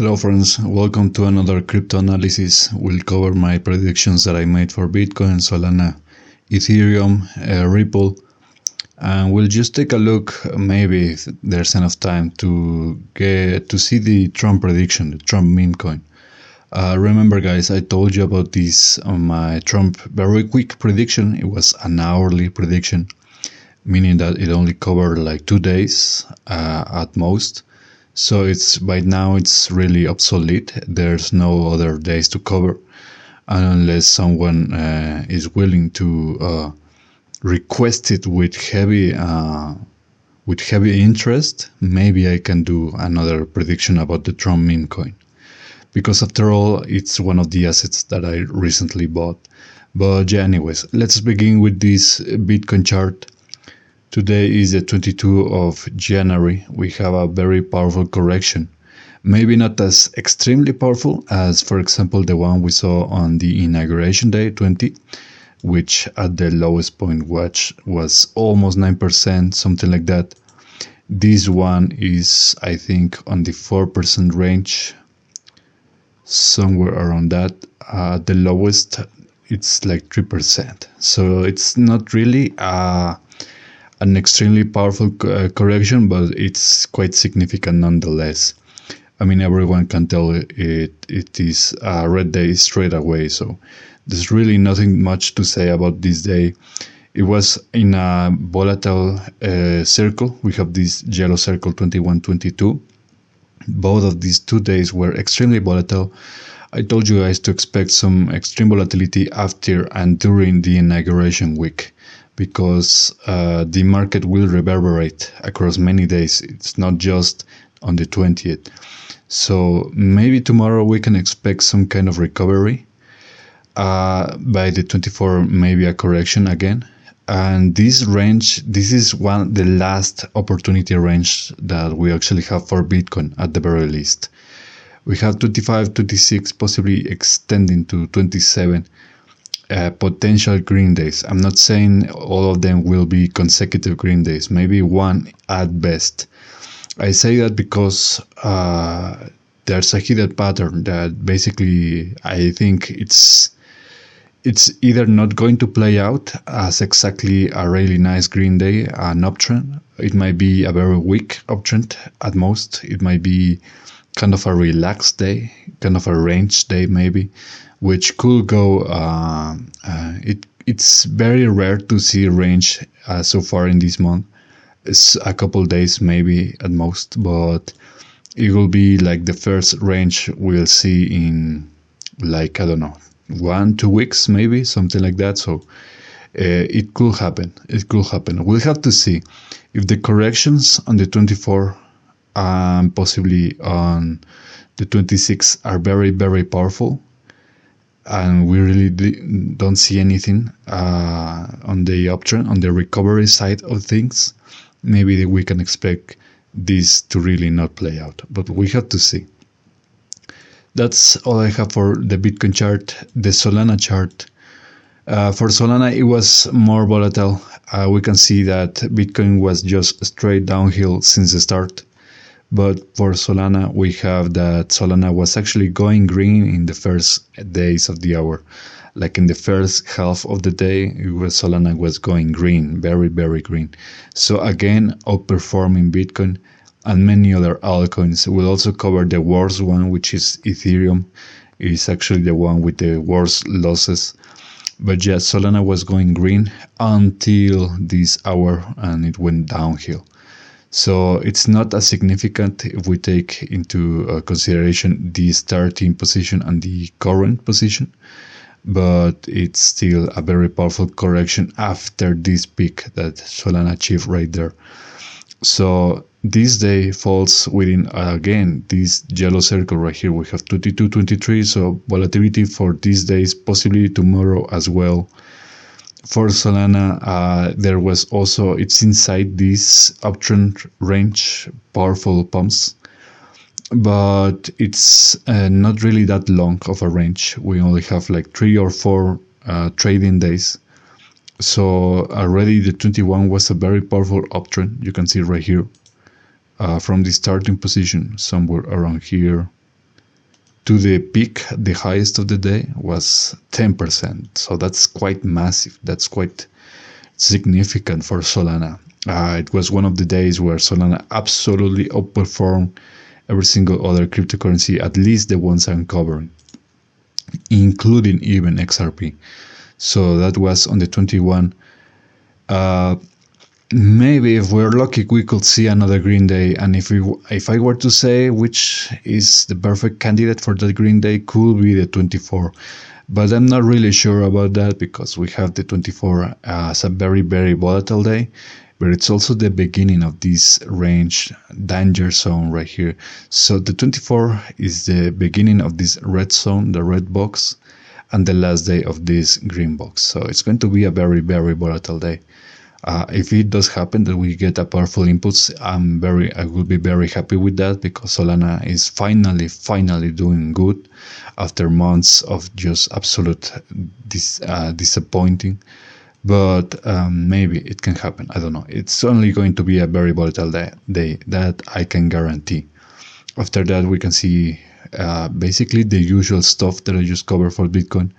Hello friends, welcome to another crypto analysis. We'll cover my predictions that I made for Bitcoin, Solana, Ethereum, Ripple, and we'll just take a look. Maybe if there's enough time to get to see the Trump prediction, the Trump meme coin. Remember guys, I told you about this on my Trump very quick prediction. It was an hourly prediction, meaning that it only covered like 2 days at most. So it's by now it's really obsolete. There's no other days to cover, and unless someone is willing to request it with heavy interest, maybe I can do another prediction about the Trump meme coin. Because after all, it's one of the assets that I recently bought. But yeah, anyways, let's begin with this Bitcoin chart. Today is the 22nd of January. We have a very powerful correction. Maybe not as extremely powerful as, for example, the one we saw on the inauguration day 20, which at the lowest point was almost 9%, something like that. This one is, I think, on the 4% range, somewhere around that. The lowest, it's like 3%. So it's not really an extremely powerful correction, but it's quite significant nonetheless. I mean, everyone can tell it is a red day straight away, so there's really nothing much to say about this day. It was in a volatile circle. We have this yellow circle 21-22. Both of these 2 days were extremely volatile. I told you guys to expect some extreme volatility after and during the inauguration week, because the market will reverberate across many days. It's not just on the 20th. So maybe tomorrow we can expect some kind of recovery. By the 24th, maybe a correction again. And this range, this is the last opportunity range that we actually have for Bitcoin at the very least. We have 25, 26, possibly extending to 27. Potential green days. I'm not saying all of them will be consecutive green days, maybe one at best. I say that because there's a hidden pattern that basically I think it's either not going to play out as exactly a really nice green day, an uptrend. It might be a very weak uptrend at most. It might be kind of a relaxed day, kind of a range day maybe, which could go. It's very rare to see range so far in this month. It's a couple days maybe at most, but it will be like the first range we'll see in, like, I don't know, 1-2 weeks maybe, something like that. So it could happen. It could happen. We'll have to see if the corrections on the 24th and possibly on the 26th are very, very powerful, and we really don't see anything on the uptrend, on the recovery side of things. Maybe we can expect this to really not play out, but we have to see. That's all I have for the Bitcoin chart. The Solana chart. For Solana, it was more volatile. We can see that Bitcoin was just straight downhill since the start. But for Solana, we have that Solana was actually going green in the first days of the hour. Like in the first half of the day, Solana was going green, very, very green. So again, outperforming Bitcoin and many other altcoins. We'll also cover the worst one, which is Ethereum. It is actually the one with the worst losses. But yeah, Solana was going green until this hour, and it went downhill. So it's not as significant if we take into consideration the starting position and the current position, but it's still a very powerful correction after this peak that Solana achieved right there. So this day falls within, again, this yellow circle right here. We have 22, 23, so volatility for these days, possibly tomorrow as well. For Solana, there was also, it's inside this uptrend range, powerful pumps, but it's not really that long of a range. We only have like 3 or 4 trading days. So already the 21 was a very powerful uptrend. You can see right here from the starting position somewhere around here. to the peak, the highest of the day was 10%. So that's quite massive. That's quite significant for Solana. It was one of the days where Solana absolutely outperformed every single other cryptocurrency, at least the ones I'm covering, including even XRP. So that was on the 21. Maybe if we're lucky, we could see another green day. And if I were to say which is the perfect candidate for that green day, could be the 24. But I'm not really sure about that because we have the 24 as a very, very volatile day. But it's also the beginning of this range danger zone right here. So the 24 is the beginning of this red zone, the red box, and the last day of this green box. So it's going to be a very, very volatile day. If it does happen that we get a powerful impulse, I will be very happy with that because Solana is finally doing good after months of just absolute disappointing. But maybe it can happen. I don't know. It's only going to be a very volatile day that I can guarantee. After that, we can see basically the usual stuff that I just covered for Bitcoin.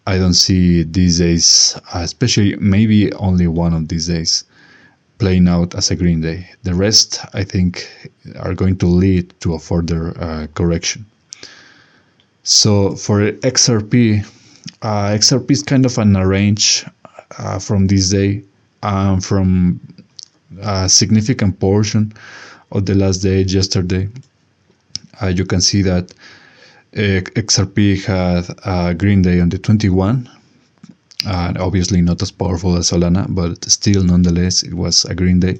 I don't see these days, especially maybe only one of these days, playing out as a green day. The rest, I think, are going to lead to a further correction. So for XRP, XRP is kind of an arrange from this day, from a significant portion of the last day, yesterday. You can see that XRP had a green day on the 21, and obviously not as powerful as Solana, but still nonetheless it was a green day.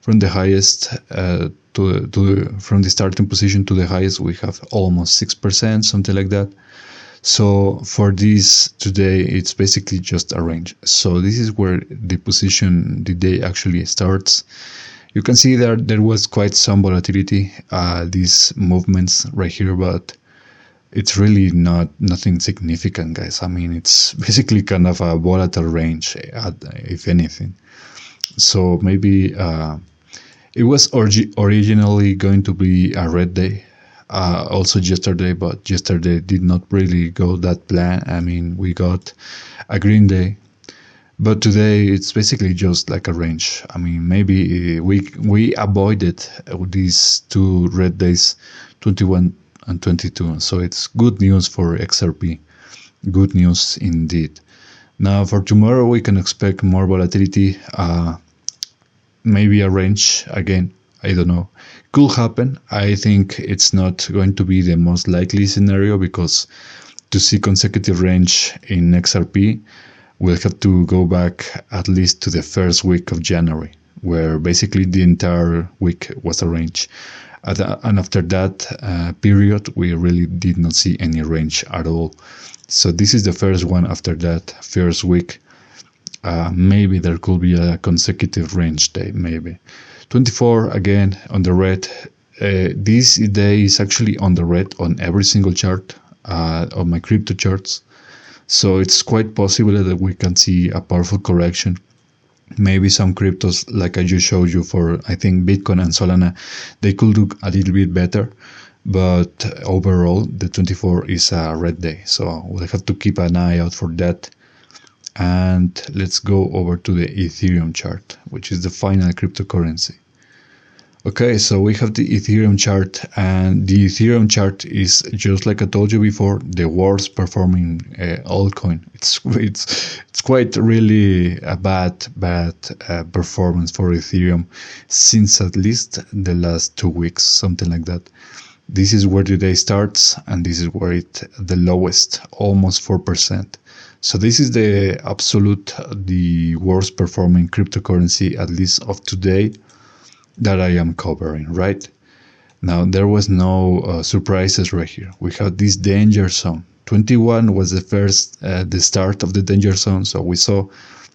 From the highest from the starting position to the highest, we have almost 6%, something like that. So for this today, it's basically just a range. So this is where the day actually starts. You can see that there was quite some volatility, these movements right here, but it's really nothing significant, guys. I mean, it's basically kind of a volatile range, if anything. So maybe it was originally going to be a red day, also yesterday, but yesterday did not really go that plan. I mean, we got a green day, but today it's basically just like a range. I mean, maybe we avoided these two red days, 21 and 22. So it's good news for XRP. Good news indeed. Now for tomorrow, we can expect more volatility. Maybe a range again. I don't know. Could happen. I think it's not going to be the most likely scenario because to see consecutive range in XRP, we'll have to go back at least to the first week of January, where basically the entire week was a range. And after that period, we really did not see any range at all. So this is the first one after that first week. Maybe there could be a consecutive range day, maybe. 24 again on the red. This day is actually on the red on every single chart on my crypto charts. So it's quite possible that we can see a powerful correction. Maybe some cryptos, like I just showed you for, I think, Bitcoin and Solana, they could do a little bit better. But overall, the 24 is a red day. So we'll have to keep an eye out for that. And let's go over to the Ethereum chart, which is the final cryptocurrency. Okay, so we have the Ethereum chart, and the Ethereum chart is, just like I told you before, the worst performing altcoin. It's quite really a bad performance for Ethereum since at least the last 2 weeks, something like that. This is where the day starts, and this is where the lowest, almost 4%. So this is the worst performing cryptocurrency, at least of today, that I am covering, right? Now, there was no surprises right here. We have this danger zone. 21 was the start of the danger zone. So we saw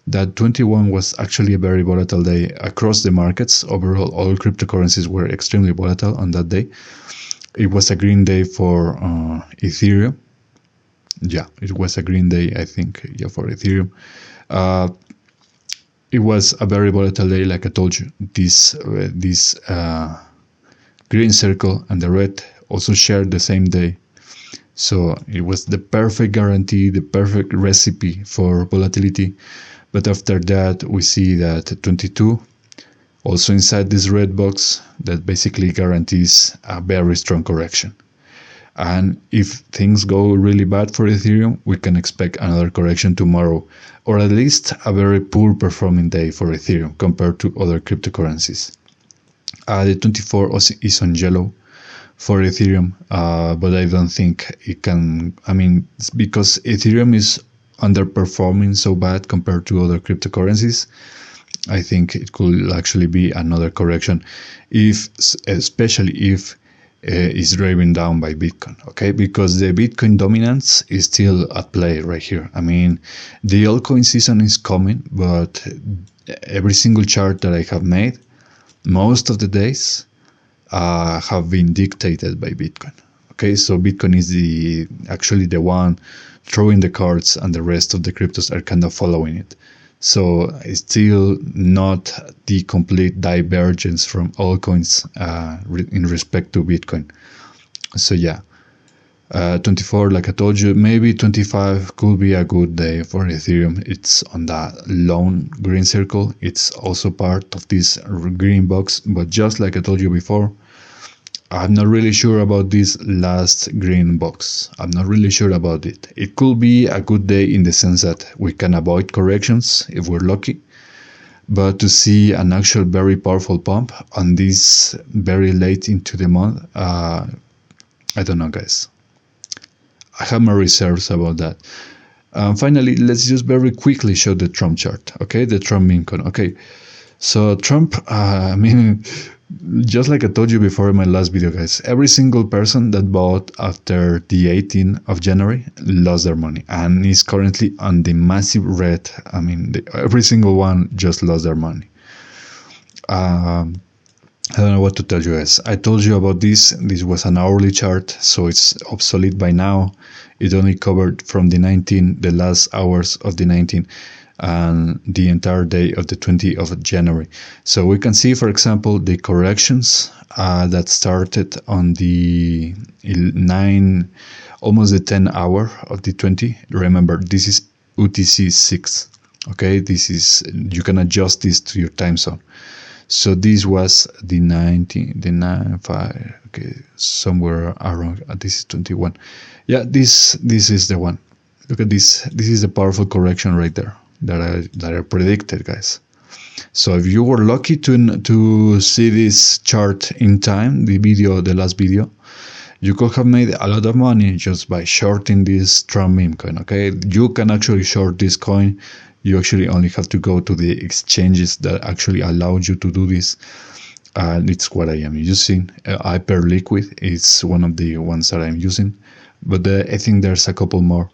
that 21 was actually a very volatile day across the markets. Overall, all cryptocurrencies were extremely volatile on that day. It was a green day for Ethereum. Yeah, it was a green day, I think, for Ethereum. It was a very volatile day, like I told you. This green circle and the red also shared the same day. So it was the perfect guarantee, the perfect recipe for volatility. But after that, we see that 22, also inside this red box, that basically guarantees a very strong correction. And if things go really bad for Ethereum, we can expect another correction tomorrow, or at least a very poor performing day for Ethereum compared to other cryptocurrencies. The 24 is on yellow for Ethereum, but I don't think it can. I mean, it's because Ethereum is underperforming so bad compared to other cryptocurrencies. I think it could actually be another correction, especially if is driven down by Bitcoin, okay? Because the Bitcoin dominance is still at play right here. I mean, the altcoin season is coming, but every single chart that I have made, most of the days have been dictated by Bitcoin. Okay, so Bitcoin is actually the one throwing the cards, and the rest of the cryptos are kind of following it. So it's still not the complete divergence from altcoins in respect to Bitcoin. So yeah, 24, like I told you, maybe 25 could be a good day for Ethereum. It's on that lone green circle. It's also part of this green box, but just like I told you before, I'm not really sure about this last green box. I'm not really sure about it. It could be a good day in the sense that we can avoid corrections if we're lucky. But to see an actual very powerful pump on this very late into the month, I don't know, guys. I have my reserves about that. Finally, let's just very quickly show the Trump chart, okay? The Trump meme coin, okay? So Trump, I mean, just like I told you before in my last video, guys, every single person that bought after the 18th of January lost their money and is currently on the massive red. I mean, every single one just lost their money. I don't know what to tell you guys. I told you about this. This was an hourly chart, so it's obsolete by now. It only covered from the 19th, the last hours of the 19th, and the entire day of the 20th of January. So we can see, for example, the corrections that started on the 9, almost the 10 hour of the 20. Remember, this is UTC 6. Okay, this is, you can adjust this to your time zone. So this was the 19, the 9-5, okay, somewhere around, this is 21. Yeah, this is the one. Look at this. This is a powerful correction right there that I predicted, guys. So if you were lucky to see this chart in time, the last video, you could have made a lot of money just by shorting this Trump meme coin, okay? You can actually short this coin. You actually only have to go to the exchanges that actually allow you to do this. And it's what I am using. Hyperliquid is one of the ones that I'm using. But I think there's a couple more.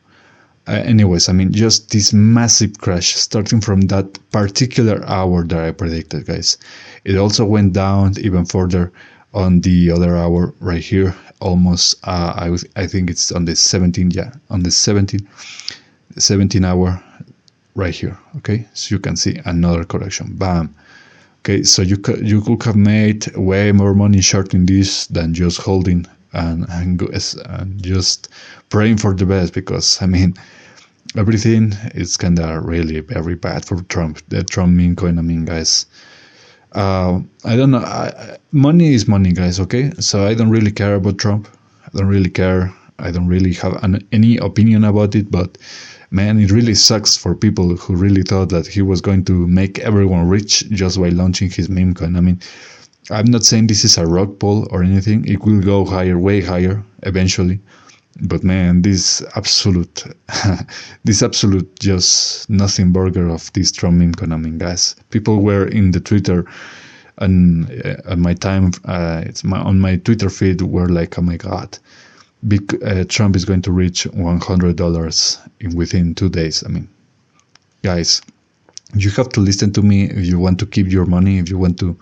Anyways, I mean, just this massive crash starting from that particular hour that I predicted, guys. It also went down even further on the other hour right here. Almost, I think it's on the 17th, yeah, on the 17 hour right here, okay? So you can see another correction, bam. Okay, so you could have made way more money shorting this than just holding and just praying for the best, because, I mean, everything is kind of really very bad for Trump. The Trump meme coin, I mean, guys. I don't know. Money is money, guys, okay? So I don't really care about Trump. I don't really care. I don't really have any opinion about it, but man, it really sucks for people who really thought that he was going to make everyone rich just by launching his meme coin. I mean, I'm not saying this is a rug pull or anything. It will go higher, way higher, eventually. But man, this absolute just nothing burger of this Trump meme coin. I mean, guys, people were in the Twitter and at my time, on my Twitter feed were like, oh my God, Trump is going to reach $100 within 2 days. I mean, guys, you have to listen to me if you want to keep your money, if you want to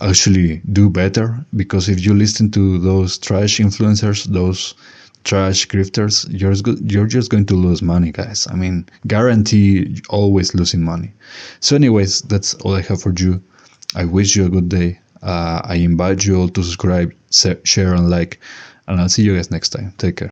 actually do better. Because if you listen to those trash influencers, those trash grifters, you're just going to lose money, guys. I mean, guarantee always losing money. So anyways, that's all I have for you. I wish you a good day. I invite you all to subscribe, share, and like. And I'll see you guys next time. Take care.